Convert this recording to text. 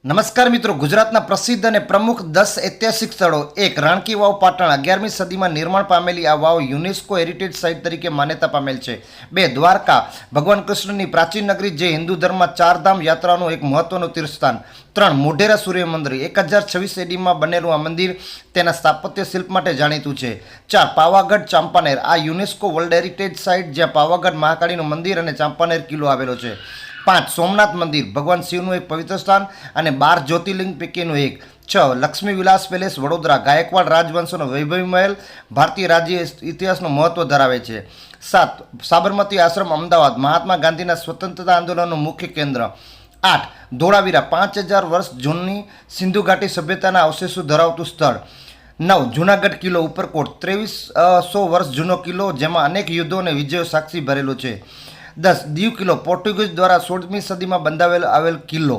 નમસ્કાર મિત્રો, ગુજરાતના પ્રસિદ્ધ અને પ્રમુખ 10 ઐતિહાસિક સ્થળો. 1. રાણકી વાવ, પાટણ. 11મી સદીમાં નિર્માણ પામેલી આ વાવ યુનેસ્કો હેરિટેજ સાઇટ તરીકે માન્યતા પામેલ છે. 2. દ્વારકા, ભગવાન કૃષ્ણની પ્રાચીન નગરી, જે હિન્દુ ધર્મમાં ચારધામ યાત્રાનું એક મહત્વનું તીર્થસ્થાન. 3. મોઢેરા સૂર્ય મંદિર, 1026 એડીમાં બનેલું આ મંદિર તેના સ્થાપત્ય શિલ્પ માટે જાણીતું છે. 4. પાવાગઢ, ચાંપાનેર. આ યુનેસ્કો વર્લ્ડ હેરિટેજ સાઇટ, જ્યાં પાવાગઢ મહાકાળીનું મંદિર અને ચાંપાનેર કિલ્લો આવેલો છે. 5. સોમનાથ મંદિર, ભગવાન શિવનું એક પવિત્ર સ્થાન અને 12 જ્યોતિર્લિંગ પૈકીનું એક. 6. લક્ષ્મી વિલાસ પેલેસ, વડોદરા. ગાયકવાડ રાજવંશનો વૈભવી મહેલ, ભારતીય રાજ્ય ઇતિહાસનું મહત્વ ધરાવે છે. 7. સાબરમતી આશ્રમ, અમદાવાદ. મહાત્મા ગાંધીના સ્વતંત્રતા આંદોલનનું મુખ્ય કેન્દ્ર. 8. ધોળાવીરા, 5000 વર્ષ જૂની સિંધુ ઘાટી સભ્યતાના અવશેષો ધરાવતું સ્થળ. 9. જૂનાગઢ કિલ્લો, ઉપરકોટ. 2300 વર્ષ જૂનો કિલ્લો, જેમાં અનેક યુદ્ધો અને વિજયો સાક્ષી ભરેલો છે. 10. દીવ કિલ્લો, પોર્ટુગીઝ દ્વારા 16મી સદીમાં બંધાવેલો આવેલ કિલ્લો.